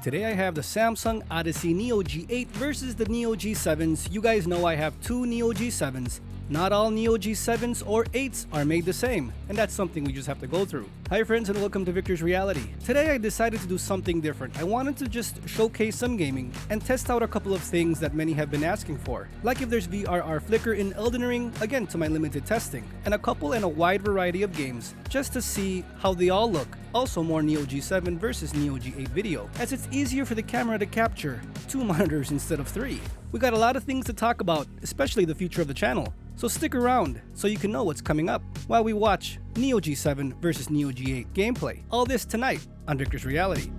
Today I have the Samsung Odyssey Neo G8 versus the Neo G7s. You guys know I have two Neo G7s. Not all Neo G7s or 8s are made the same, and that's something we just have to go through. Hi friends and welcome to Viktors Reality. Today I decided to do something different. I wanted to just showcase some gaming and test out a couple of things that many have been asking for. Like if there's VRR flicker in Elden Ring, again to my limited testing, and a wide variety of games just to see how they all look. Also more Neo G7 versus Neo G8 video, as it's easier for the camera to capture 2 monitors instead of 3. We got a lot of things to talk about, especially the future of the channel. So stick around so you can know what's coming up while we watch Neo G7 versus Neo G8 gameplay. All this tonight on Viktors Reality.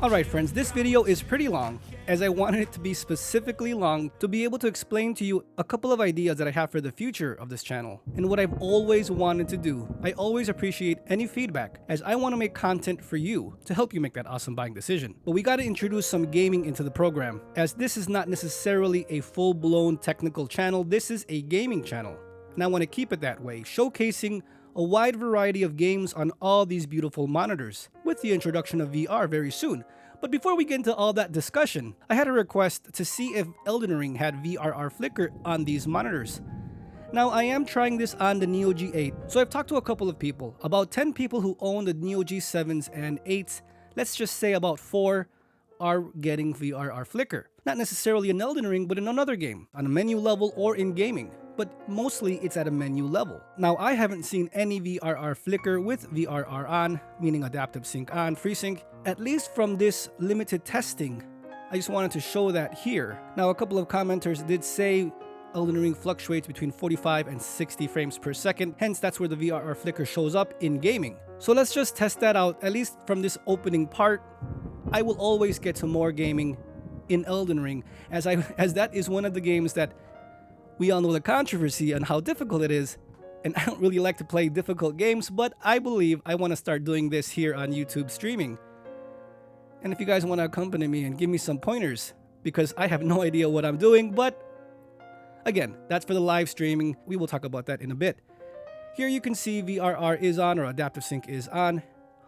Alright friends, this video is pretty long, as I wanted it to be specifically long to be able to explain to you a couple of ideas that I have for the future of this channel, and what I've always wanted to do. I always appreciate any feedback, as I want to make content for you to help you make that awesome buying decision. But we got to introduce some gaming into the program, as this is not necessarily a full-blown technical channel, this is a gaming channel. And I want to keep it that way, showcasing a wide variety of games on all these beautiful monitors, with the introduction of VR very soon. But before we get into all that discussion, I had a request to see if Elden Ring had VRR flicker on these monitors. Now I am trying this on the Neo G8, so I've talked to a couple of people, about 10 people who own the Neo G7s and 8s, let's just say about 4 are getting VRR flicker. Not necessarily in Elden Ring, but in another game, on a menu level or in gaming. But mostly it's at a menu level. Now I haven't seen any VRR flicker with VRR on, meaning adaptive sync on, FreeSync, at least from this limited testing. I just wanted to show that here. Now a couple of commenters did say Elden Ring fluctuates between 45 and 60 frames per second, hence that's where the VRR flicker shows up in gaming. So let's just test that out, at least from this opening part. I will always get to more gaming in Elden Ring, as that is one of the games that we all know the controversy on how difficult it is, and I don't really like to play difficult games, but I believe I want to start doing this here on YouTube streaming. And if you guys want to accompany me and give me some pointers, because I have no idea what I'm doing, but again, that's for the live streaming. We will talk about that in a bit. Here you can see VRR is on, or adaptive sync is on,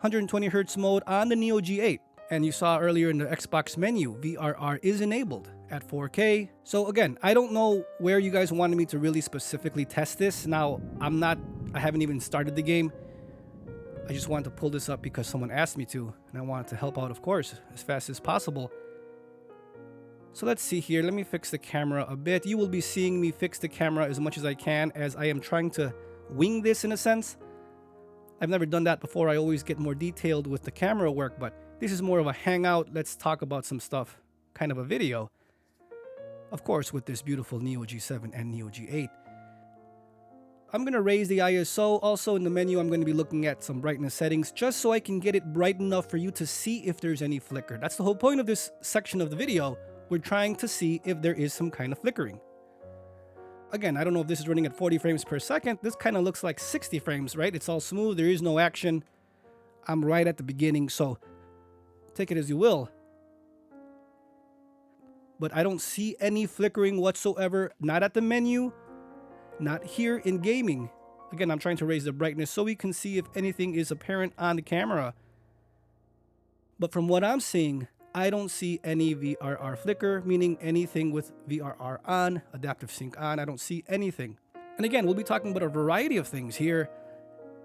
120 Hz mode on the Neo G8. And you saw earlier in the Xbox menu, VRR is enabled at 4K. So again, I don't know where you guys wanted me to really specifically test this. Now, I haven't even started the game. I just wanted to pull this up because someone asked me to, and I wanted to help out, of course, as fast as possible. So let's see here. Let me fix the camera a bit. You will be seeing me fix the camera as much as I can, as I am trying to wing this in a sense. I've never done that before. I always get more detailed with the camera work, but this is more of a hangout, let's talk about some stuff, kind of a video. Of course, with this beautiful Neo G7 and Neo G8. I'm going to raise the ISO. Also in the menu, I'm going to be looking at some brightness settings, just so I can get it bright enough for you to see if there's any flicker. That's the whole point of this section of the video. We're trying to see if there is some kind of flickering. Again, I don't know if this is running at 40 frames per second. This kind of looks like 60 frames, right? It's all smooth. There is no action. I'm right at the beginning, so take it as you will. But I don't see any flickering whatsoever, not at the menu, not here in gaming. Again, I'm trying to raise the brightness so we can see if anything is apparent on the camera. But from what I'm seeing, I don't see any VRR flicker, meaning anything with VRR on, adaptive sync on. I don't see anything. And again, we'll be talking about a variety of things here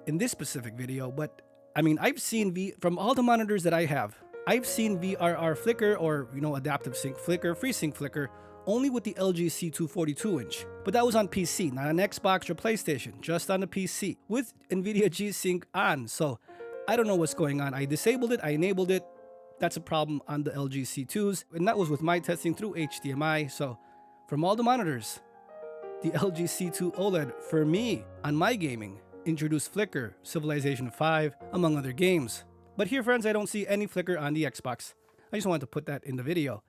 in this specific video, but I mean, I've seen from all the monitors that I have, I've seen VRR flicker, or adaptive sync flicker, FreeSync flicker, only with the LG C2 42-inch. But that was on PC, not on Xbox or PlayStation, just on the PC, with NVIDIA G-Sync on. So I don't know what's going on. I disabled it, I enabled it. That's a problem on the LG C2s, and that was with my testing through HDMI. So from all the monitors, the LG C2 OLED, for me, on my gaming, introduced flicker, Civilization 5, among other games. But here, friends, I don't see any flicker on the Xbox. I just wanted to put that in the video.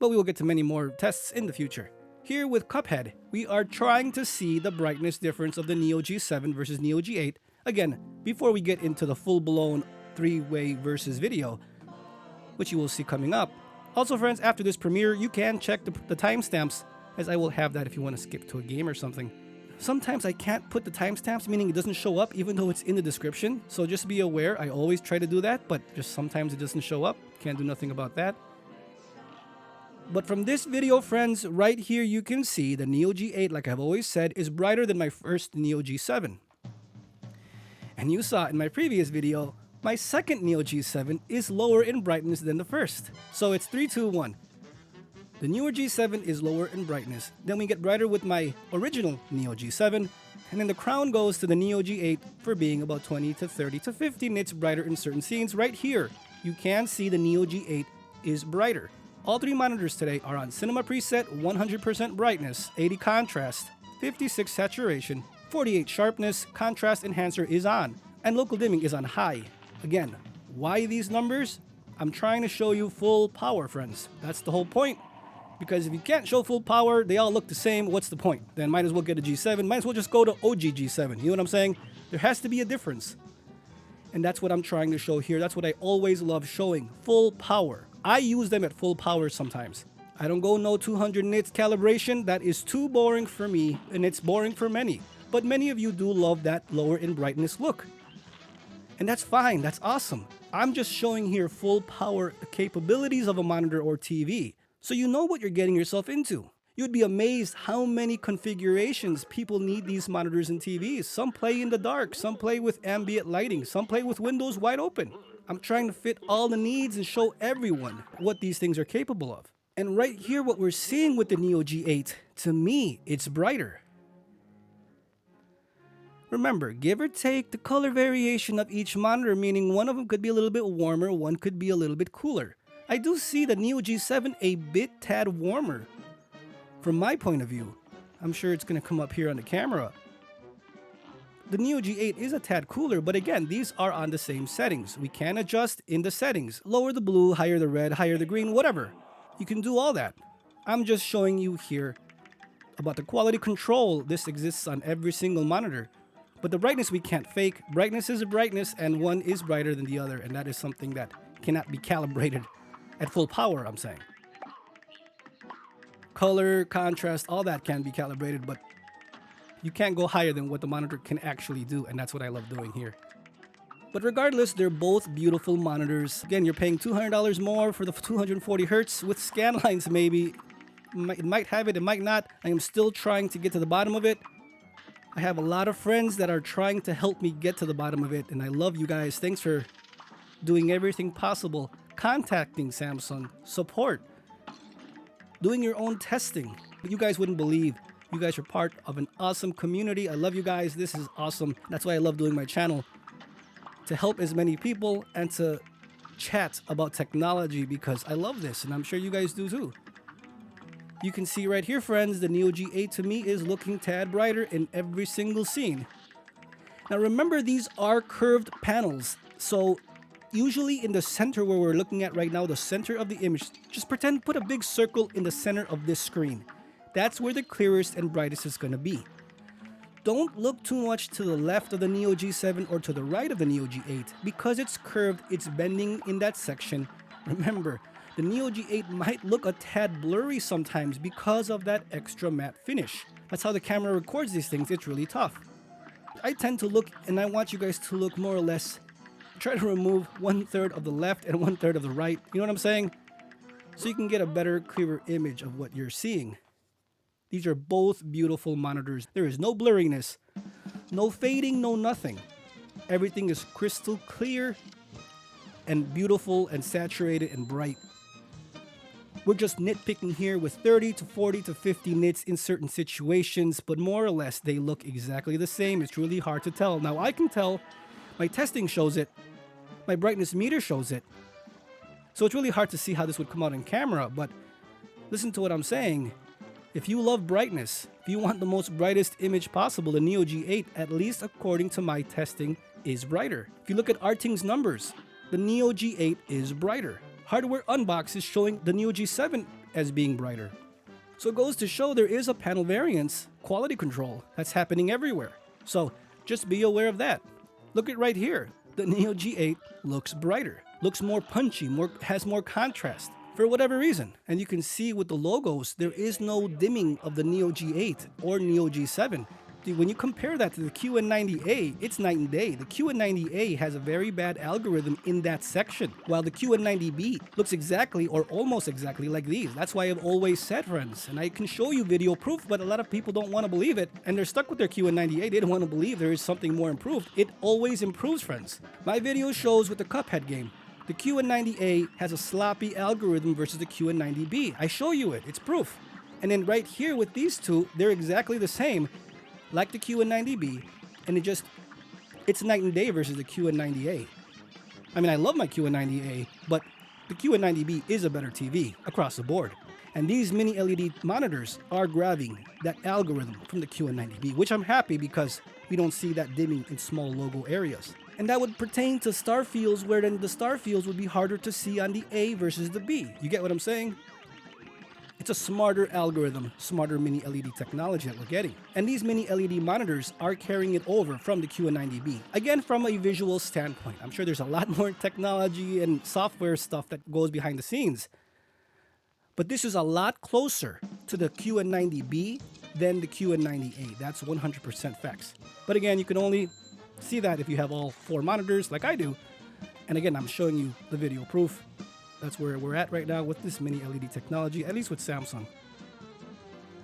But we will get to many more tests in the future. Here with Cuphead, we are trying to see the brightness difference of the Neo G7 versus Neo G8. Again, before we get into the full-blown three-way versus video, which you will see coming up. Also friends, after this premiere, you can check the timestamps, as I will have that if you want to skip to a game or something. Sometimes I can't put the timestamps, meaning it doesn't show up even though it's in the description. So just be aware, I always try to do that, but just sometimes it doesn't show up. Can't do nothing about that. But from this video, friends, right here you can see the Neo G8, like I've always said, is brighter than my first Neo G7. And you saw in my previous video, my second Neo G7 is lower in brightness than the first. So it's 3, 2, 1. The newer G7 is lower in brightness. Then we get brighter with my original Neo G7. And then the crown goes to the Neo G8 for being about 20 to 30 to 50 nits brighter in certain scenes. Right here, you can see the Neo G8 is brighter. All three monitors today are on cinema preset, 100% brightness, 80 contrast, 56 saturation, 48 sharpness, contrast enhancer is on, and local dimming is on high. Again, why these numbers? I'm trying to show you full power, friends. That's the whole point. Because if you can't show full power, they all look the same, what's the point? Then might as well get a G7, might as well just go to OG G7. You know what I'm saying? There has to be a difference. And that's what I'm trying to show here. That's what I always love showing, full power. I use them at full power sometimes. I don't go no 200 nits calibration. That is too boring for me, and it's boring for many. But many of you do love that lower in brightness look. And that's fine, that's awesome. I'm just showing here full power capabilities of a monitor or TV. So you know what you're getting yourself into. You'd be amazed how many configurations people need these monitors and TVs. Some play in the dark, some play with ambient lighting, some play with windows wide open. I'm trying to fit all the needs and show everyone what these things are capable of. And right here, what we're seeing with the Neo G8, to me, it's brighter. Remember, give or take the color variation of each monitor, meaning one of them could be a little bit warmer, one could be a little bit cooler. I do see the Neo G7 a bit tad warmer from my point of view. I'm sure it's going to come up here on the camera. The Neo G8 is a tad cooler, but again, these are on the same settings. We can adjust in the settings. Lower the blue, higher the red, higher the green, whatever. You can do all that. I'm just showing you here about the quality control. This exists on every single monitor. But the brightness we can't fake. Brightness is a brightness, and one is brighter than the other, and that is something that cannot be calibrated at full power, I'm saying. Color, contrast, all that can be calibrated, but you can't go higher than what the monitor can actually do, and that's what I love doing here. But regardless, they're both beautiful monitors. Again, you're paying $200 more for the 240 Hz with scan lines maybe. It might have it, it might not. I am still trying to get to the bottom of it. I have a lot of friends that are trying to help me get to the bottom of it, and I love you guys. Thanks for doing everything possible. Contacting Samsung, support, doing your own testing. You guys wouldn't believe. You guys are part of an awesome community. I love you guys. This is awesome. That's why I love doing my channel. To help as many people and to chat about technology, because I love this, and I'm sure you guys do too. You can see right here, friends, the Neo G8 to me is looking tad brighter in every single scene. Now remember, these are curved panels. So usually in the center where we're looking at right now, the center of the image, just pretend put a big circle in the center of this screen. That's where the clearest and brightest is going to be. Don't look too much to the left of the Neo G7 or to the right of the Neo G8. Because it's curved, it's bending in that section. Remember, the Neo G8 might look a tad blurry sometimes because of that extra matte finish. That's how the camera records these things. It's really tough. I tend to look, and I want you guys to look more or less, try to remove 1/3 of the left and 1/3 of the right. You know what I'm saying? So you can get a better, clearer image of what you're seeing. These are both beautiful monitors. There is no blurriness, no fading, no nothing. Everything is crystal clear and beautiful and saturated and bright. We're just nitpicking here with 30 to 40 to 50 nits in certain situations, but more or less they look exactly the same. It's really hard to tell. Now I can tell, my testing shows it, my brightness meter shows it. So it's really hard to see how this would come out on camera, but listen to what I'm saying. If you love brightness, if you want the most brightest image possible, the Neo G8, at least according to my testing, is brighter. If you look at Arting's numbers, the Neo G8 is brighter. Hardware Unbox is showing the Neo G7 as being brighter. So it goes to show there is a panel variance quality control that's happening everywhere. So just be aware of that. Look at right here. The Neo G8 looks brighter, looks more punchy, has more contrast for whatever reason. And you can see with the logos, there is no dimming of the Neo G8 or Neo G7. When you compare that to the QN90A, it's night and day. The QN90A has a very bad algorithm in that section, while the QN90B looks exactly or almost exactly like these. That's why I've always said, friends, and I can show you video proof, but a lot of people don't want to believe it, and they're stuck with their QN90A. They don't want to believe there is something more improved. It always improves, friends. My video shows with the Cuphead game, the QN90A has a sloppy algorithm versus the QN90B. I show you it. It's proof. And then right here with these two, they're exactly the same, like the QN90B, and it's night and day versus the QN90A. I mean, I love my QN90A, but the QN90B is a better TV across the board. And these mini LED monitors are grabbing that algorithm from the QN90B, which I'm happy because we don't see that dimming in small logo areas. And that would pertain to star fields, where then the star fields would be harder to see on the A versus the B. You get what I'm saying? It's a smarter algorithm, smarter mini LED technology that we're getting. And these mini LED monitors are carrying it over from the QN90B. Again, from a visual standpoint, I'm sure there's a lot more technology and software stuff that goes behind the scenes. But this is a lot closer to the QN90B than the QN90A. That's 100% facts. But again, you can only see that if you have all four monitors like I do. And again, I'm showing you the video proof. That's where we're at right now with this mini LED technology, at least with Samsung.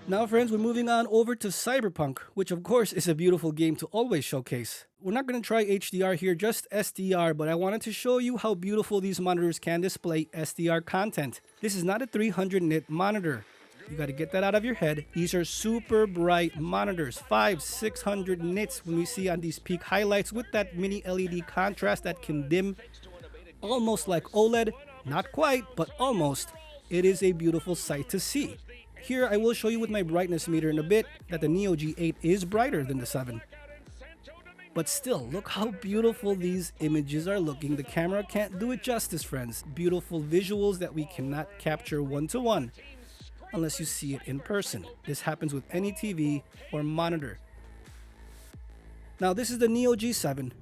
Now, friends, we're moving on over to Cyberpunk, which of course is a beautiful game to always showcase. We're not going to try HDR here, just SDR, but I wanted to show you how beautiful these monitors can display SDR content. This is not a 300 nit monitor. You got to get that out of your head. These are super bright monitors, 500-600 nits when we see on these peak highlights with that mini LED contrast that can dim almost like OLED. Not quite, but almost. It is a beautiful sight to see. Here I will show you with my brightness meter in a bit that the Neo G8 is brighter than the 7. But still, look how beautiful these images are looking. The camera can't do it justice, friends. Beautiful visuals that we cannot capture one-to-one unless you see it in person. This happens with any TV or monitor. Now this is the Neo G7.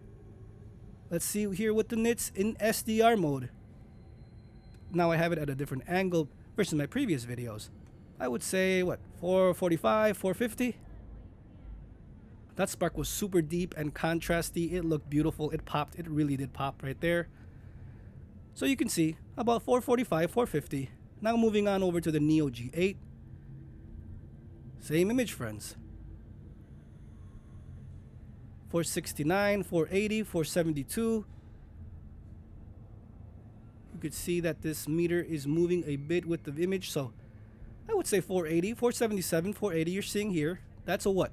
Let's see here with the nits in SDR mode. Now I have it at a different angle versus my previous videos. I would say, what, 445, 450? That spark was super deep and contrasty. It looked beautiful. It popped. It really did pop right there. So you can see about 445, 450. Now moving on over to the Neo G8. Same image, friends. 469, 480, 472. You could see that this meter is moving a bit with the image, so I would say 480, 477, 480 you're seeing here. That's a what?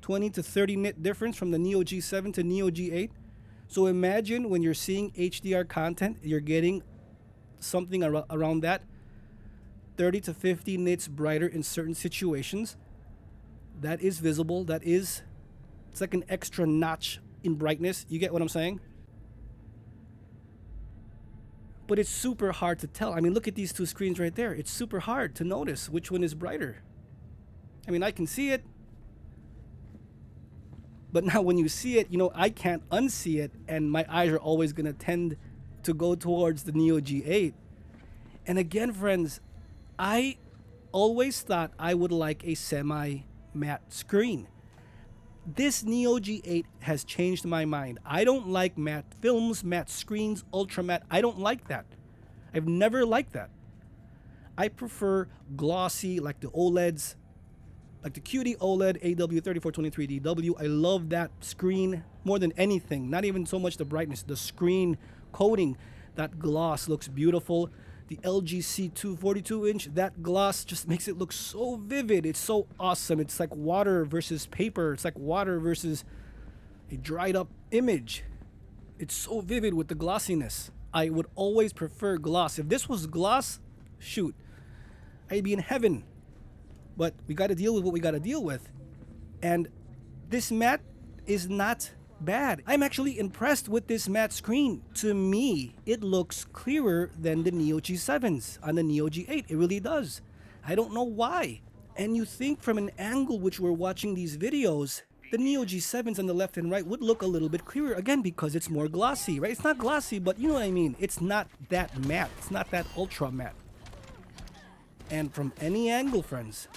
20 to 30 nit difference from the Neo G7 to Neo G8. So imagine when you're seeing HDR content, you're getting something around that 30 to 50 nits brighter in certain situations. That is visible. It's like an extra notch in brightness. You get what I'm saying? But it's super hard to tell. I mean, look at these two screens right there. It's super hard to notice which one is brighter. I mean, I can see it. But now when you see it, I can't unsee it. And my eyes are always going to tend to go towards the Neo G8. And again, friends, I always thought I would like a semi-matte screen. This Neo G8 has changed my mind. I don't like matte films, matte screens, ultra matte. I don't like that. I've never liked that. I prefer glossy, like the OLEDs, like the QD-OLED AW3423DW. I love that screen more than anything. Not even so much the brightness, the screen coating. That gloss looks beautiful. The LG C2 42-inch, that gloss just makes it look so vivid. It's so awesome. It's like water versus paper. It's like water versus a dried up image. It's so vivid with the glossiness. I would always prefer gloss. If this was gloss, shoot, I'd be in heaven. But we got to deal with what we got to deal with. And this matte is not bad. I'm actually impressed with this matte screen. To me, it looks clearer than the Neo G7s on the Neo G8. It really does. I don't know why. And you think from an angle which we're watching these videos, the Neo G7s on the left and right would look a little bit clearer, again, because it's more glossy, right? It's not glossy, but you know what I mean. It's not that matte. It's not that ultra matte. And from any angle, friends,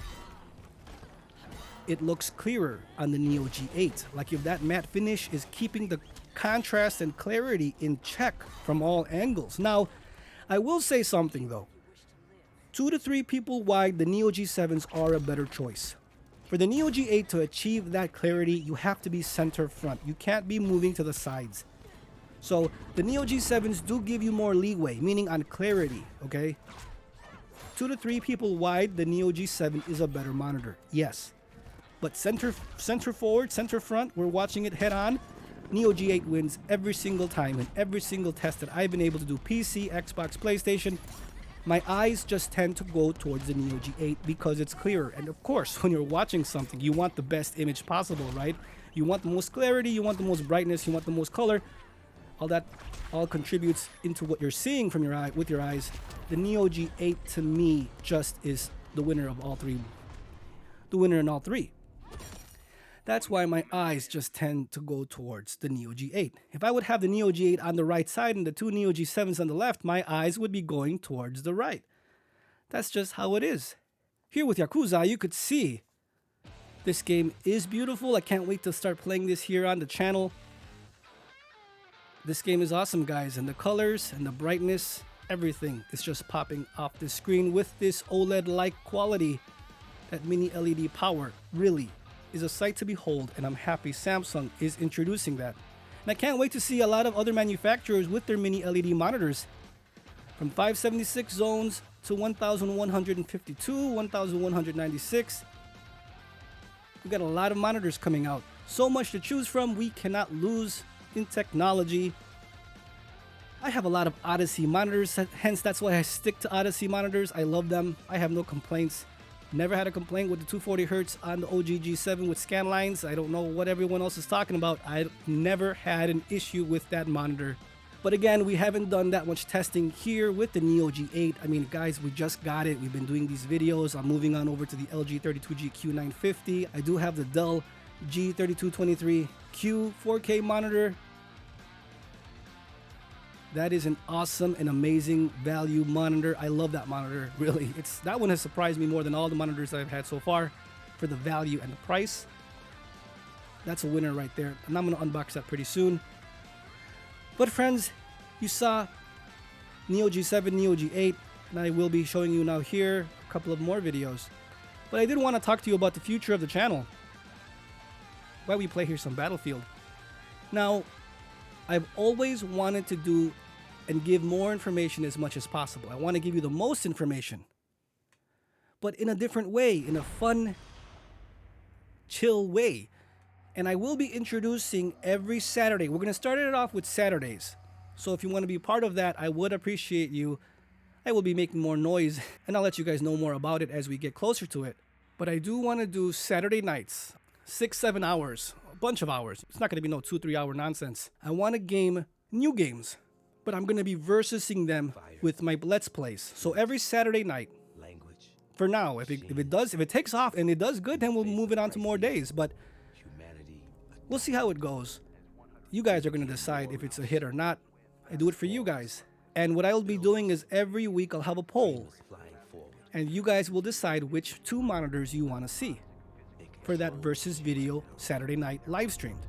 it looks clearer on the Neo G8. Like if that matte finish is keeping the contrast and clarity in check from all angles. Now, I will say something though. 2 to 3 people wide, the Neo G7s are a better choice. For the Neo G8 to achieve that clarity, you have to be center front. You can't be moving to the sides. So the Neo G7s do give you more leeway, meaning on clarity, okay? 2 to 3 people wide, the Neo G7 is a better monitor, yes. But center forward, center front, we're watching it head on. Neo G8 wins every single time in every single test that I've been able to do. PC, Xbox, PlayStation. My eyes just tend to go towards the Neo G8 because it's clearer. And of course, when you're watching something, you want the best image possible, right? You want the most clarity, you want the most brightness, you want the most color. All that all contributes into what you're seeing from your eye with your eyes. The Neo G8 to me just is the winner of all three. The winner in all three. That's why my eyes just tend to go towards the Neo G8. If I would have the Neo G8 on the right side and the 2 Neo G7s on the left, my eyes would be going towards the right. That's just how it is. Here with Yakuza, you could see this game is beautiful. I can't wait to start playing this here on the channel. This game is awesome, guys, and the colors and the brightness, everything is just popping off the screen with this OLED-like quality. That mini LED power really is a sight to behold, and I'm happy Samsung is introducing that. And I can't wait to see a lot of other manufacturers with their mini LED monitors. From 576 zones to 1152, 1196. We got a lot of monitors coming out. So much to choose from, we cannot lose in technology. I have a lot of Odyssey monitors, hence that's why I stick to Odyssey monitors. I love them. I have no complaints. Never had a complaint with the 240 Hz on the OG G7 with scan lines. I don't know what everyone else is talking about. I never had an issue with that monitor. But again, we haven't done that much testing here with the Neo G8. I mean, guys, we just got it. We've been doing these videos. I'm moving on over to the LG 32G Q950. I do have the Dell G3223Q 4K monitor. That is an awesome and amazing value monitor. I love that monitor, really. That one has surprised me more than all the monitors that I've had so far for the value and the price. That's a winner right there, and I'm gonna unbox that pretty soon. But friends, you saw Neo G7, Neo G8, and I will be showing you now here a couple of more videos. But I did want to talk to you about the future of the channel. Why we play here some Battlefield. Now, I've always wanted to do and give more information as much as possible. I want to give you the most information, but in a different way, in a fun, chill way. And I will be introducing every Saturday. We're going to start it off with Saturdays. So if you want to be part of that, I would appreciate you. I will be making more noise, and I'll let you guys know more about it as we get closer to it. But I do want to do Saturday nights, 6-7 hours. Bunch of hours. It's not going to be no 2-3 hour nonsense. I want to game new games, but I'm going to be versusing them with my Let's Plays. So every Saturday night, for now, if it takes off and it does good, then we'll move it on to more days. But we'll see how it goes. You guys are going to decide if it's a hit or not. I do it for you guys. And what I'll be doing is every week I'll have a poll, and you guys will decide which 2 monitors you want to see for that versus video Saturday night live streamed.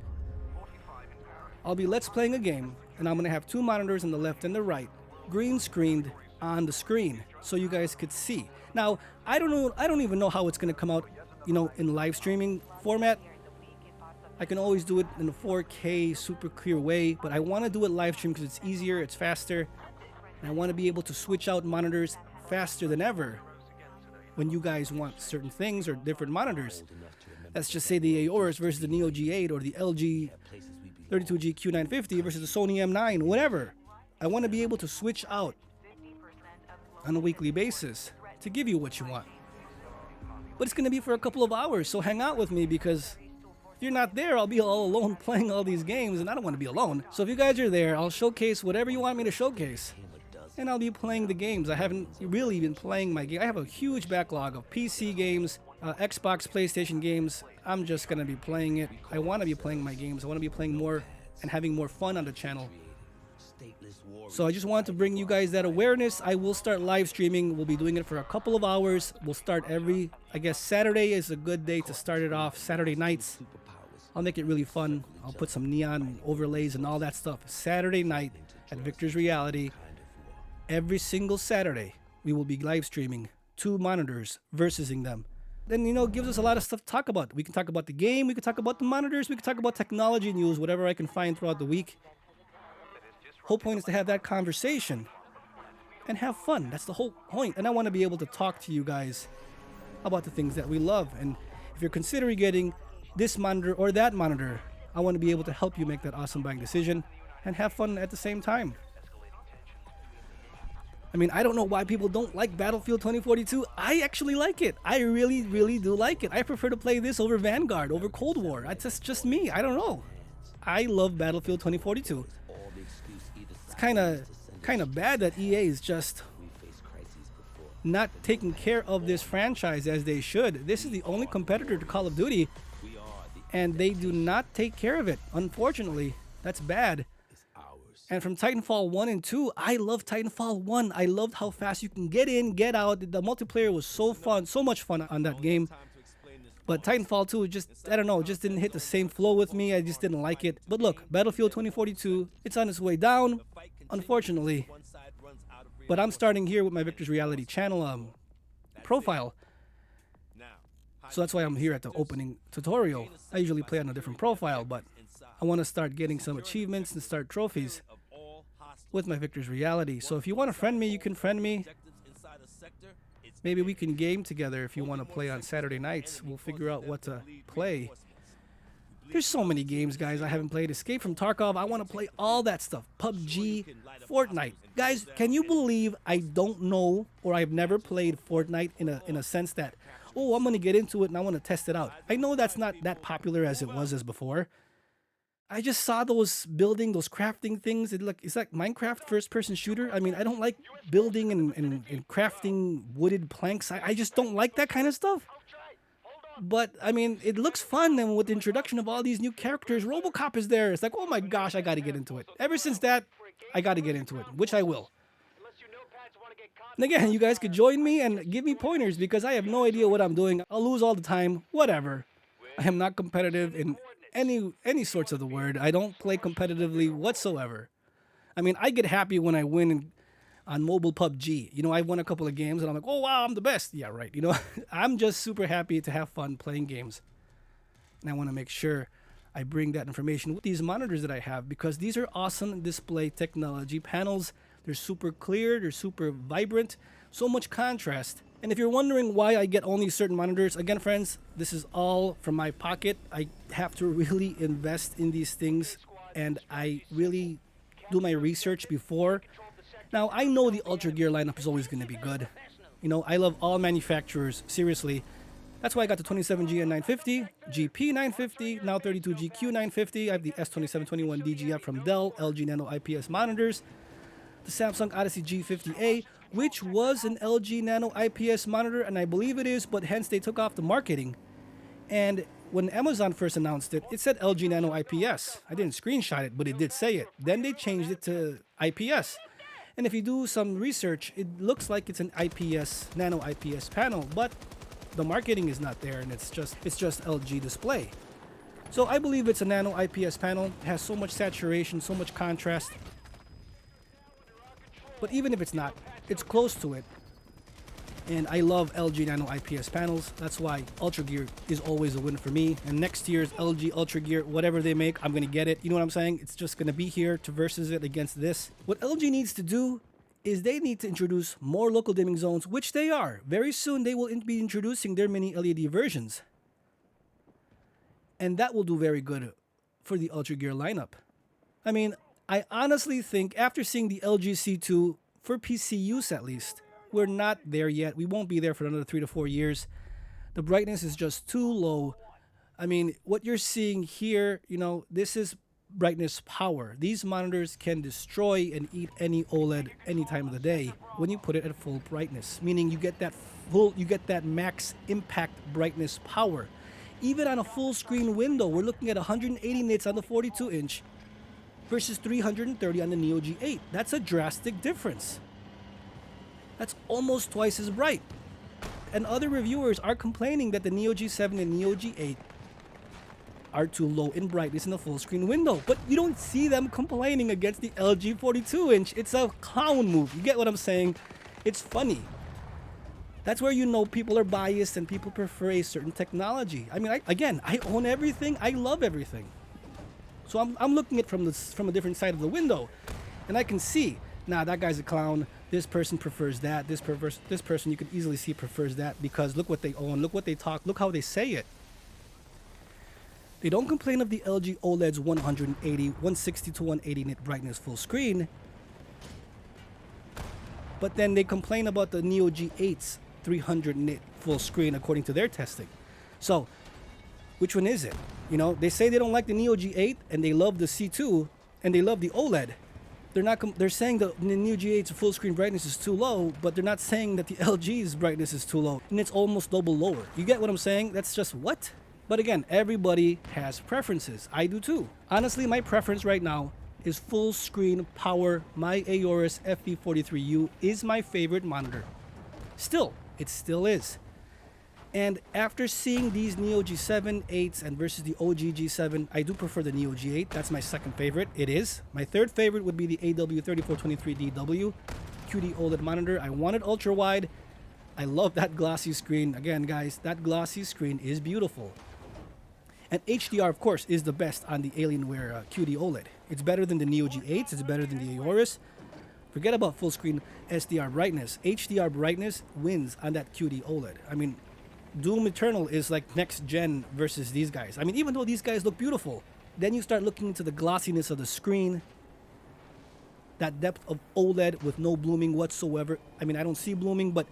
I'll be Let's Playing a game, and I'm gonna have 2 monitors on the left and the right, green screened on the screen, so you guys could see. Now, I don't even know how it's gonna come out, in live streaming format. I can always do it in a 4K super clear way, but I want to do it live stream because it's easier, it's faster, and I want to be able to switch out monitors faster than ever when you guys want certain things or different monitors. Let's just say the Aorus versus the Neo G8 or the LG 32G Q950 versus the Sony M9, whatever. I want to be able to switch out on a weekly basis to give you what you want. But it's going to be for a couple of hours, so hang out with me, because if you're not there, I'll be all alone playing all these games, and I don't want to be alone. So if you guys are there, I'll showcase whatever you want me to showcase, and I'll be playing the games. I haven't really been playing my game. I have a huge backlog of PC games Xbox, PlayStation games, I'm just gonna be playing it. I want to be playing my games. I want to be playing more and having more fun on the channel. So I just wanted to bring you guys that awareness. I will start live streaming. We'll be doing it for a couple of hours. We'll start I guess Saturday is a good day to start it off. Saturday nights. I'll make it really fun. I'll put some neon overlays and all that stuff. Saturday night at Viktors Reality. Every single Saturday, we will be live streaming 2 monitors, versing them. Then, gives us a lot of stuff to talk about. We can talk about the game. We can talk about the monitors. We can talk about technology news, whatever I can find throughout the week. Whole point is to have that conversation and have fun. That's the whole point. And I want to be able to talk to you guys about the things that we love. And if you're considering getting this monitor or that monitor, I want to be able to help you make that awesome buying decision and have fun at the same time. I mean, I don't know why people don't like Battlefield 2042. I actually like it. I really, really do like it. I prefer to play this over Vanguard, over Cold War. That's just me. I don't know. I love Battlefield 2042. It's kind of bad that EA is just not taking care of this franchise as they should. This is the only competitor to Call of Duty, and they do not take care of it. Unfortunately, that's bad. And from Titanfall 1 and 2, I love Titanfall 1. I loved how fast you can get in, get out. The multiplayer was so fun, so much fun on that game. But Titanfall 2 I don't know, just didn't hit the same flow with me. I just didn't like it. But look, Battlefield 2042, it's on its way down, unfortunately. But I'm starting here with my Viktors Reality channel profile. So that's why I'm here at the opening tutorial. I usually play on a different profile, but I want to start getting some achievements and start trophies with my Viktors Reality. So if you want to friend me, you can friend me. Maybe we can game together if you want to play on Saturday nights. We'll figure out what to play. There's so many games, guys, I haven't played. Escape from Tarkov, I want to play all that stuff. PUBG, Fortnite. Guys, can you believe I don't know or I've never played Fortnite in a sense that, oh, I'm going to get into it and I want to test it out. I know that's not that popular as it was as before. I just saw those building, those crafting things. It's like Minecraft first-person shooter. I mean, I don't like building and crafting wooded planks. I just don't like that kind of stuff. But, I mean, it looks fun, and with the introduction of all these new characters, RoboCop is there. It's like, oh my gosh, I got to get into it. Ever since that, I got to get into it, which I will. And again, you guys could join me and give me pointers because I have no idea what I'm doing. I'll lose all the time, whatever. I am not competitive in any sorts of the word. I don't play competitively whatsoever. I mean, I get happy when I win on mobile PUBG. I won a couple of games and I'm like, oh wow, I'm the best. Yeah, right. I'm just super happy to have fun playing games. And I want to make sure I bring that information with these monitors that I have because these are awesome display technology panels. They're super clear, they're super vibrant, so much contrast. And if you're wondering why I get only certain monitors, again, friends, this is all from my pocket. I have to really invest in these things, and I really do my research before. Now, I know the Ultra Gear lineup is always going to be good. I love all manufacturers, seriously. That's why I got the 27G N950, GP 950, now 32G Q950. I have the S2721 DGF from Dell, LG Nano IPS monitors, the Samsung Odyssey G50A, which was an LG Nano IPS monitor, and I believe it is, but hence they took off the marketing. And when Amazon first announced it, it said LG Nano IPS. I didn't screenshot it, but it did say it. Then they changed it to IPS. And if you do some research, it looks like it's an IPS, Nano IPS panel, but the marketing is not there, and it's just LG display. So I believe it's a Nano IPS panel. It has so much saturation, so much contrast. But even if it's not, it's close to it. And I love LG Nano IPS panels. That's why Ultra Gear is always a win for me. And next year's LG Ultra Gear, whatever they make, I'm going to get it. You know what I'm saying? It's just going to be here to versus it against this. What LG needs to do is they need to introduce more local dimming zones, which they are. Very soon, they will be introducing their mini LED versions. And that will do very good for the Ultra Gear lineup. I mean, I honestly think after seeing the LG C2, for PC use at least, we're not there yet. We won't be there for another 3 to 4 years. The brightness is just too low. I mean, what you're seeing here, this is brightness power. These monitors can destroy and eat any OLED any time of the day when you put it at full brightness, meaning you get that you get that max impact brightness power. Even on a full screen window, we're looking at 180 nits on the 42-inch versus 330 on the Neo G8. That's a drastic difference. That's almost twice as bright. And other reviewers are complaining that the Neo G7 and Neo G8 are too low in brightness in the full screen window. But you don't see them complaining against the LG 42-inch. It's a clown move. You get what I'm saying? It's funny. That's where you know people are biased and people prefer a certain technology. I mean, I own everything. I love everything. So I'm looking at it from a different side of the window. And I can see, nah, that guy's a clown. This person prefers that. This person you could easily see prefers that because look what they own. Look what they talk. Look how they say it. They don't complain of the LG OLED's 160 to 180 nit brightness full screen. But then they complain about the Neo G8's 300 nit full screen according to their testing. So, which one is it? You know, they say they don't like the Neo G8 and they love the C2 and they love the OLED. They're saying the Neo G8's full screen brightness is too low, but they're not saying that the LG's brightness is too low and it's almost double lower. You get what I'm saying? That's just what? But again, everybody has preferences. I do too. Honestly, my preference right now is full screen power. My Aorus FV43U is my favorite monitor. Still, it still is. And after seeing these Neo G7 8s and versus the OG G7, I do prefer the Neo G8. That's my second favorite. It is. My third favorite would be the AW3423DW QD-OLED monitor. I wanted ultra wide. I love that glossy screen. Again, guys, that glossy screen is beautiful. And HDR, of course, is the best on the Alienware QD-OLED. It's better than the Neo G8s. It's better than the Aorus. Forget about full screen SDR brightness. HDR brightness wins on that QD-OLED. I mean, Doom Eternal is like next gen versus these guys. I mean, even though these guys look beautiful, then you start looking into the glossiness of the screen, that depth of OLED with no blooming whatsoever. I mean, I don't see blooming, but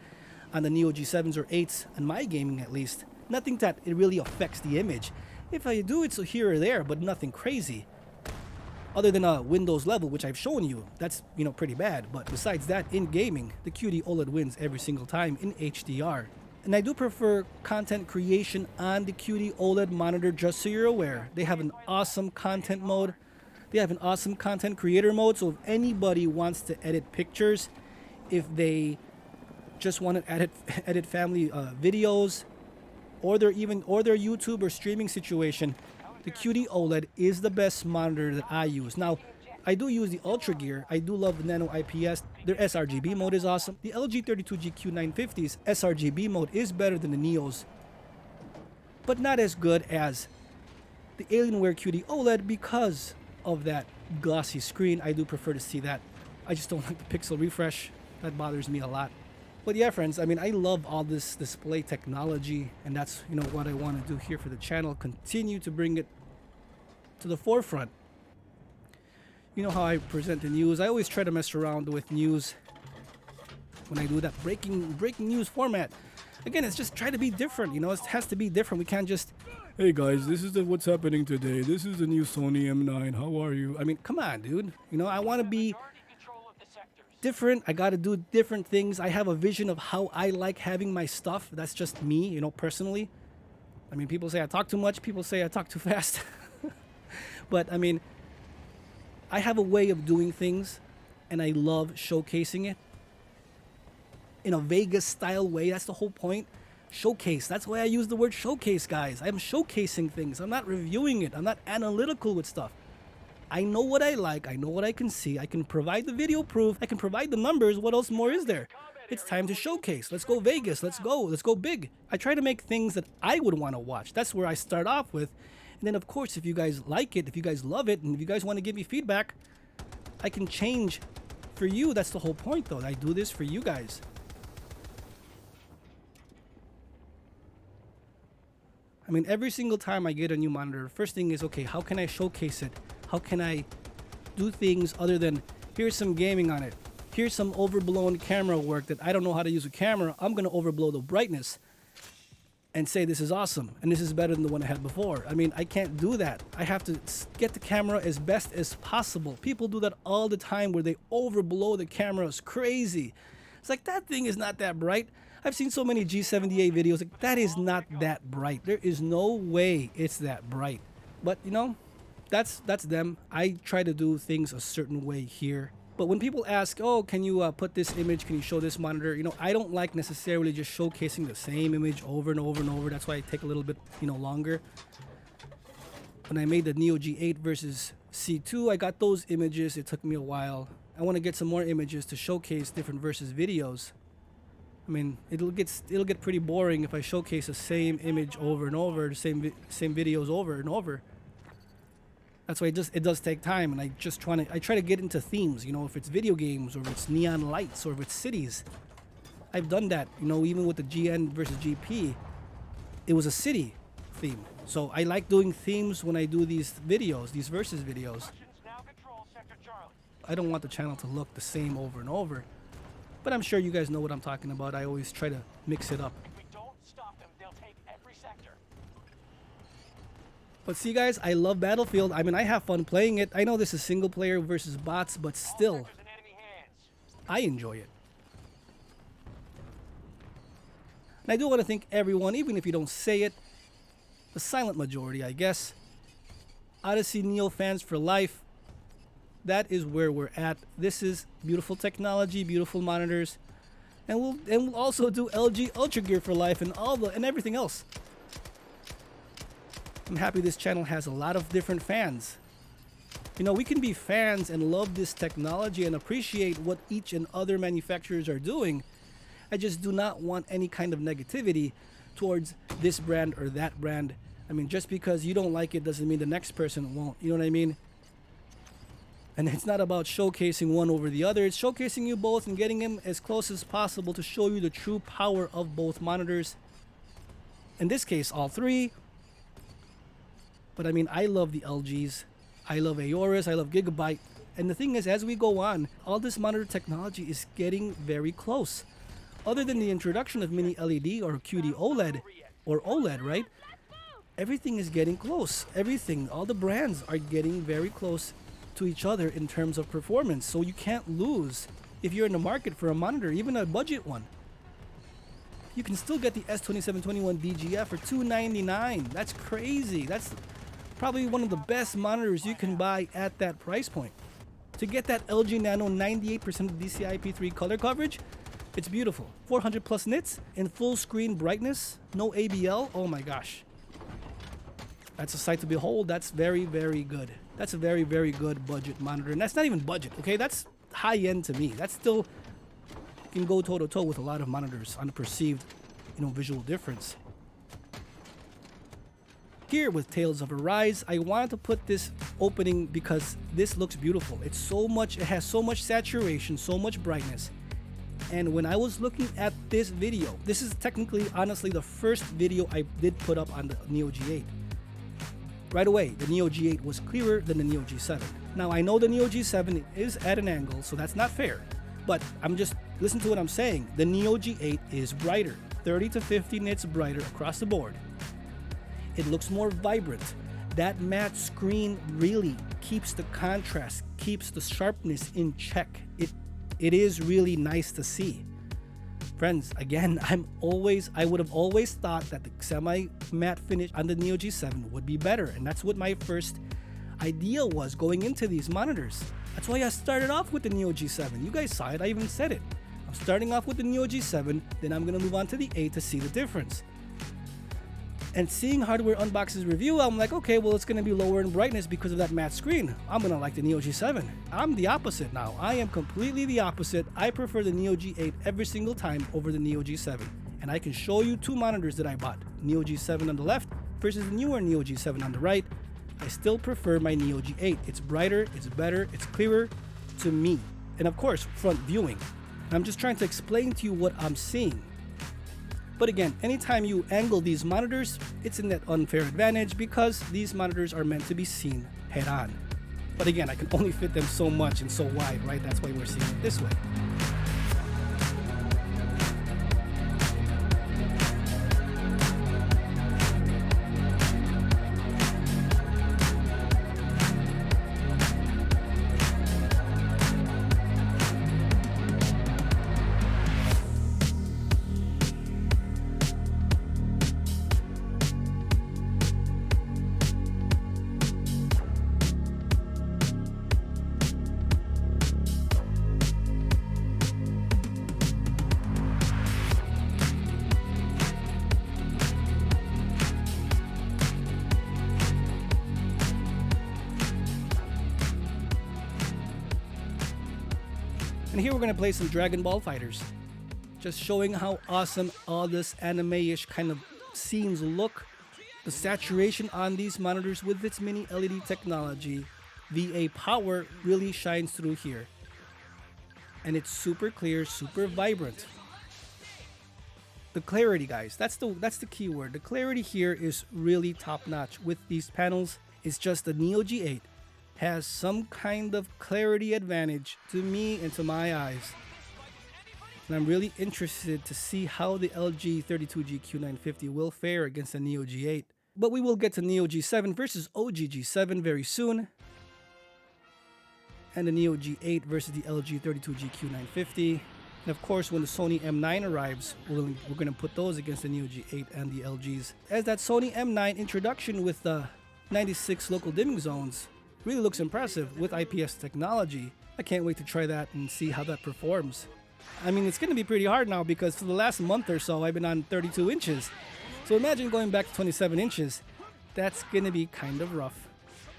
on the Neo G7s or 8s, in my gaming at least, nothing that it really affects the image. If I do it so here or there, but nothing crazy. Other than a Windows level, which I've shown you, that's, you know, pretty bad. But besides that, in gaming, the QD-OLED wins every single time in HDR. And I do prefer content creation on the QD-OLED monitor, just so you're aware. They have an awesome content mode. They have an awesome content creator mode. So if anybody wants to edit pictures, if they just want to edit family videos, or their YouTube or streaming situation, the QD-OLED is the best monitor that I use. Now, I do use the Ultra Gear. I do love the Nano IPS. Their sRGB mode is awesome. The LG 32G Q950's sRGB mode is better than the Neo's, but not as good as the Alienware QD-OLED because of that glossy screen. I do prefer to see that. I just don't like the pixel refresh. That bothers me a lot. But yeah, friends, I mean, I love all this display technology, and that's, you know, what I want to do here for the channel. Continue to bring it to the forefront. You know how I present the news. I always try to mess around with news when I do that breaking news format. Again, it's just try to be different, you know. It has to be different. We can't just, hey guys, this is what's happening today. This is the new Sony M9. How are you? I mean, come on, dude. You know, I want to be different. I got to do different things. I have a vision of how I like having my stuff. That's just me, you know, personally. I mean, people say I talk too much. People say I talk too fast. But, I mean, I have a way of doing things, and I love showcasing it in a Vegas-style way. That's the whole point. Showcase. That's why I use the word showcase, guys. I'm showcasing things. I'm not reviewing it. I'm not analytical with stuff. I know what I like. I know what I can see. I can provide the video proof. I can provide the numbers. What else more is there? It's time to showcase. Let's go Vegas. Let's go. Let's go big. I try to make things that I would want to watch. That's where I start off with. And then, of course, if you guys like it, if you guys love it, and if you guys want to give me feedback, I can change for you. That's the whole point, though. I do this for you guys. I mean, every single time I get a new monitor, the first thing is, okay, how can I showcase it? How can I do things other than, here's some gaming on it. Here's some overblown camera work that I don't know how to use a camera. I'm going to overblow the brightness and say this is awesome and this is better than the one I had before. I mean, I can't do that. I have to get the camera as best as possible. People do that all the time where they overblow the cameras crazy. It's like, that thing is not that bright. I've seen so many G78 videos, like, that is not that bright. There is no way it's that bright. But you know, that's them. I try to do things a certain way here. But when people ask, oh, can you put this image, can you show this monitor? You know, I don't like necessarily just showcasing the same image over and over and over. That's why I take a little bit, you know, longer. When I made the Neo G8 versus C2, I got those images. It took me a while. I want to get some more images to showcase different versus videos. I mean, it'll get pretty boring if I showcase the same image over and over, the same videos over and over. That's why it does take time, and I try to get into themes. You know, if it's video games or if it's neon lights or if it's cities. I've done that. You know, even with the GN versus GP, it was a city theme. So I like doing themes when I do these videos, these versus videos. I don't want the channel to look the same over and over, but I'm sure you guys know what I'm talking about. I always try to mix it up. If we don't stop them, they'll take every sector. But see, guys, I love Battlefield. I mean, I have fun playing it. I know this is single player versus bots, but still, I enjoy it. And I do want to thank everyone, even if you don't say it, the silent majority, I guess. Odyssey Neo fans for life. That is where we're at. This is beautiful technology, beautiful monitors, and we'll also do LG Ultra Gear for life and everything else. I'm happy this channel has a lot of different fans. You know, we can be fans and love this technology and appreciate what each and other manufacturers are doing. I just do not want any kind of negativity towards this brand or that brand. I mean, just because you don't like it doesn't mean the next person won't. You know what I mean? And it's not about showcasing one over the other. It's showcasing you both and getting them as close as possible to show you the true power of both monitors. In this case, all three. But I mean, I love the LGs. I love Aorus. I love Gigabyte. And the thing is, as we go on, all this monitor technology is getting very close. Other than the introduction of mini LED or QD-OLED or OLED, right? Everything is getting close. Everything, all the brands are getting very close to each other in terms of performance, so you can't lose if you're in the market for a monitor, even a budget one. You can still get the S2721 DGF for $299. That's crazy. That's probably one of the best monitors you can buy at that price point. To get that LG Nano 98% DCI-P3 color coverage, it's beautiful. 400 plus nits in full screen brightness, no ABL. Oh my gosh. That's a sight to behold. That's very, very good. That's a very, very good budget monitor. And that's not even budget, okay? That's high end to me. That's still can go toe to toe with a lot of monitors on the perceived, you know, visual difference. Here with Tales of Arise, I wanted to put this opening because this looks beautiful. It has so much saturation, so much brightness. And when I was looking at this video, this is technically, honestly, the first video I did put up on the Neo G8. Right away, the Neo G8 was clearer than the Neo G7. Now, I know the Neo G7 is at an angle, so that's not fair. But listen to what I'm saying. The Neo G8 is brighter, 30 to 50 nits brighter across the board. It looks more vibrant. That matte screen really keeps the contrast, keeps the sharpness in check. It is really nice to see. Friends, again, I would have always thought that the semi-matte finish on the Neo G7 would be better, and that's what my first idea was going into these monitors. That's why I started off with the Neo G7. You guys saw it, I even said it. I'm starting off with the Neo G7, then I'm gonna move on to the 8 to see the difference. And seeing Hardware Unbox's review, I'm like, okay, well, it's gonna be lower in brightness because of that matte screen. I'm gonna like the Neo G7. I'm the opposite now. I am completely the opposite. I prefer the Neo G8 every single time over the Neo G7. And I can show you two monitors that I bought. Neo G7 on the left versus the newer Neo G7 on the right. I still prefer my Neo G8. It's brighter, it's better, it's clearer to me. And of course, front viewing. I'm just trying to explain to you what I'm seeing. But again, anytime you angle these monitors, it's in that unfair advantage because these monitors are meant to be seen head on. But again, I can only fit them so much and so wide, right? That's why we're seeing it this way. And here we're gonna play some Dragon Ball Fighters. Just showing how awesome all this anime-ish kind of scenes look. The saturation on these monitors with its mini LED technology, VA power really shines through here. And it's super clear, super vibrant. The clarity, guys, that's the key word. The clarity here is really top-notch with these panels. It's just the Neo G8 has some kind of clarity advantage to me and to my eyes. And I'm really interested to see how the LG 32G Q950 will fare against the Neo G8. But we will get to Neo G7 versus OG G7 very soon. And the Neo G8 versus the LG 32G Q950. And of course, when the Sony M9 arrives, we're going to put those against the Neo G8 and the LGs. As that Sony M9 introduction with the 96 local dimming zones really looks impressive with IPS technology. I can't wait to try that and see how that performs. I mean, it's going to be pretty hard now because for the last month or so, I've been on 32 inches. So imagine going back to 27 inches. That's going to be kind of rough.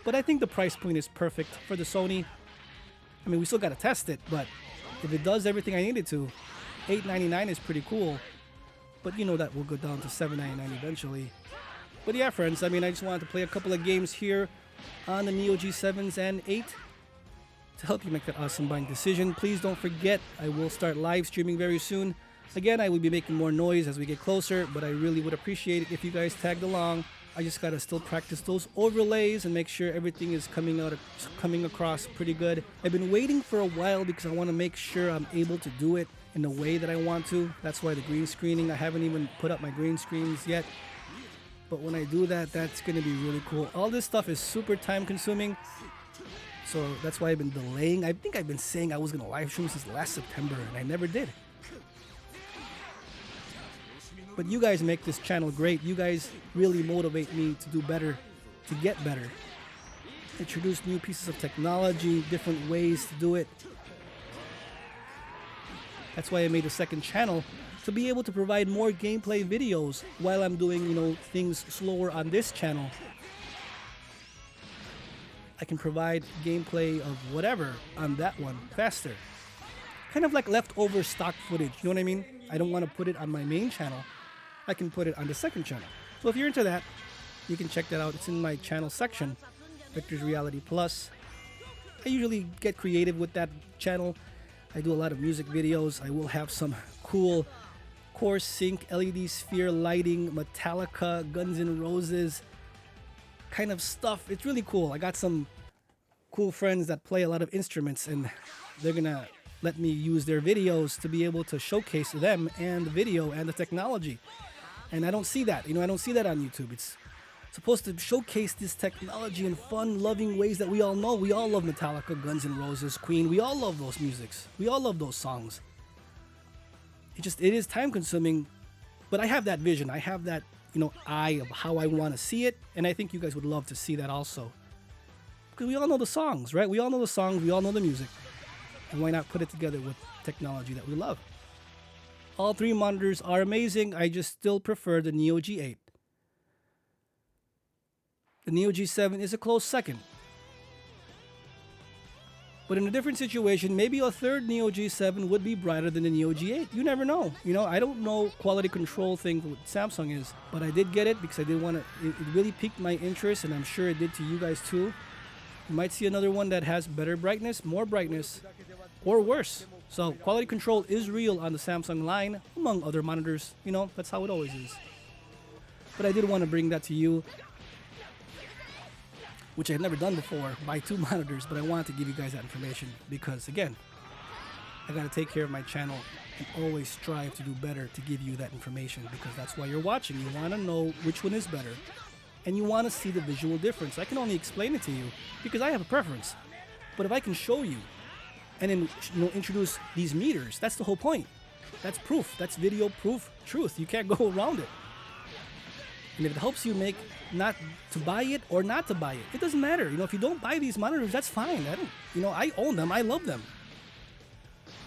But I think the price point is perfect for the Sony. I mean, we still got to test it, but if it does everything I need it to, $899 is pretty cool. But you know that will go down to $799 eventually. But yeah, friends, I mean, I just wanted to play a couple of games here on the Neo G7s and 8 to help you make that awesome buying decision. Please don't forget, I will start live streaming very soon. Again, I will be making more noise as we get closer, but I really would appreciate it if you guys tagged along. I just gotta still practice those overlays and make sure everything is coming across pretty good. I've been waiting for a while because I want to make sure I'm able to do it in the way that I want to. That's why the green screening, I haven't even put up my green screens yet. But when I do that, that's gonna be really cool. All this stuff is super time consuming. So that's why I've been delaying. I think I've been saying I was gonna live stream since last September and I never did. But you guys make this channel great. You guys really motivate me to do better, to get better. Introduce new pieces of technology, different ways to do it. That's why I made a second channel, to be able to provide more gameplay videos while I'm doing, you know, things slower on this channel. I can provide gameplay of whatever on that one faster. Kind of like leftover stock footage, you know what I mean? I don't want to put it on my main channel. I can put it on the second channel. So if you're into that, you can check that out. It's in my channel section, Viktors Reality Plus. I usually get creative with that channel. I do a lot of music videos. I will have some cool core sync, LED sphere lighting, Metallica, Guns N' Roses kind of stuff. It's really cool. I got some cool friends that play a lot of instruments and they're gonna let me use their videos to be able to showcase them and the video and the technology. And I don't see that, you know, I don't see that on YouTube. It's supposed to showcase this technology in fun, loving ways that we all know. We all love Metallica, Guns N' Roses, Queen. We all love those musics. We all love those songs. It is time consuming, but I have that vision. I have that, you know, eye of how I want to see it. And I think you guys would love to see that also. Because we all know the songs, right? We all know the songs. We all know the music. And why not put it together with technology that we love? All three monitors are amazing. I just still prefer the Neo G8. The Neo G7 is a close second. But in a different situation, maybe a third Neo G7 would be brighter than the Neo G8. You never know. You know, I don't know quality control thing what Samsung is, but I did get it because I did want to. It really piqued my interest, and I'm sure it did to you guys too. You might see another one that has better brightness, more brightness, or worse. So quality control is real on the Samsung line, among other monitors. You know, that's how it always is. But I did want to bring that to you, which I've never done before, buy two monitors, but I wanted to give you guys that information because, again, I got to take care of my channel and always strive to do better to give you that information because that's why you're watching. You want to know which one is better and you want to see the visual difference. I can only explain it to you because I have a preference. But if I can show you and then, you know, introduce these meters, that's the whole point. That's proof. That's video proof truth. You can't go around it. And if it helps you make not to buy it or not to buy it, it doesn't matter. You know, if you don't buy these monitors, that's fine. I own them. I love them.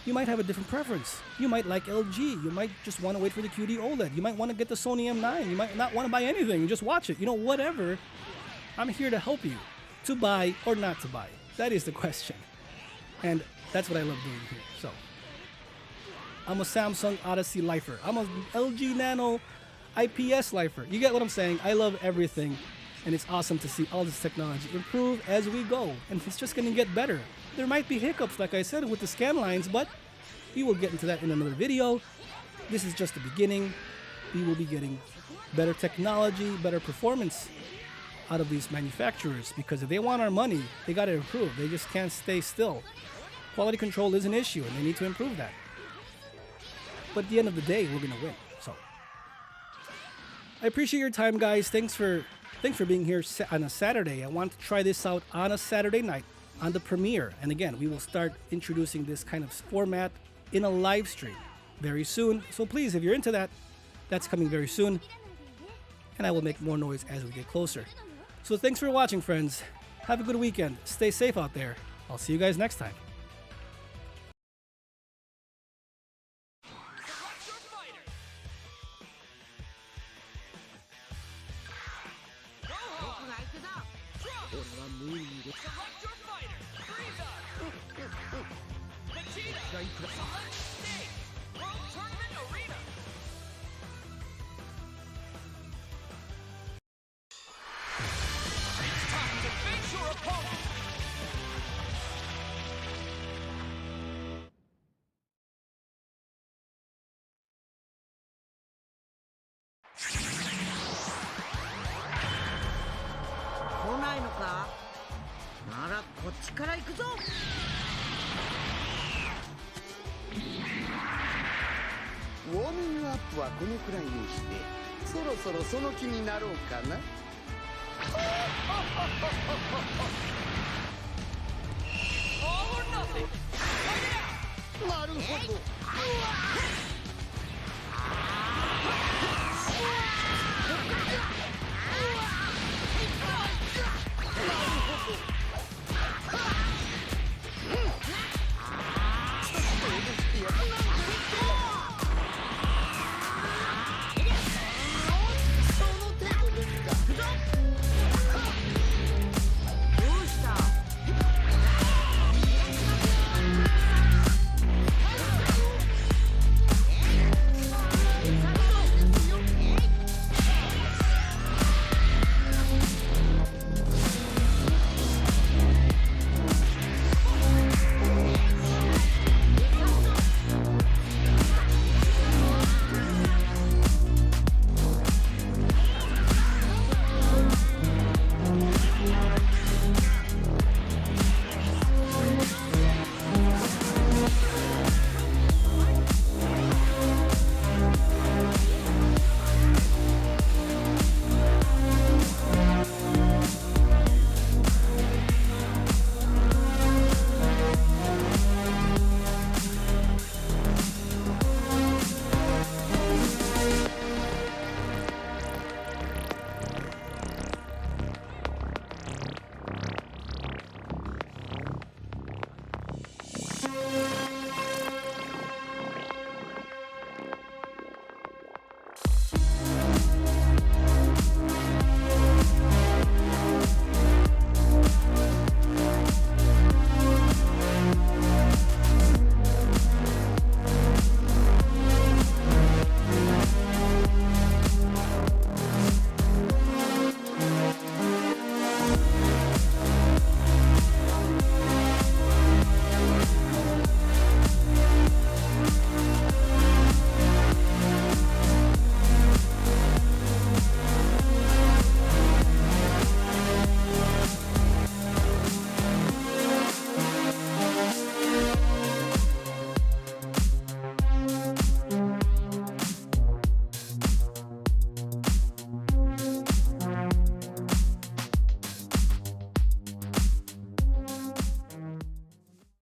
You might have a different preference. You might like LG. You might just want to wait for the QD-OLED. You might want to get the Sony M9. You might not want to buy anything. You just watch it. You know, whatever. I'm here to help you to buy or not to buy. That is the question. And that's what I love doing here. So I'm a Samsung Odyssey lifer. I'm a LG Nano IPS lifer. You get what I'm saying? I love everything. And it's awesome to see all this technology improve as we go. And it's just going to get better. There might be hiccups, like I said, with the scan lines, but we will get into that in another video. This is just the beginning. We will be getting better technology, better performance out of these manufacturers, because if they want our money, they got to improve. They just can't stay still. Quality control is an issue, and they need to improve that. But at the end of the day, we're going to win. So I appreciate your time, guys. Thanks for being here on a Saturday. I want to try this out on a Saturday night on the premiere. And again, we will start introducing this kind of format in a live stream very soon. So please, if you're into that, that's coming very soon. And I will make more noise as we get closer. So thanks for watching, friends. Have a good weekend. Stay safe out there. I'll see you guys next time.ウォーミングアップはこのくらいにしてそろそろその気になろうかな。なるほど。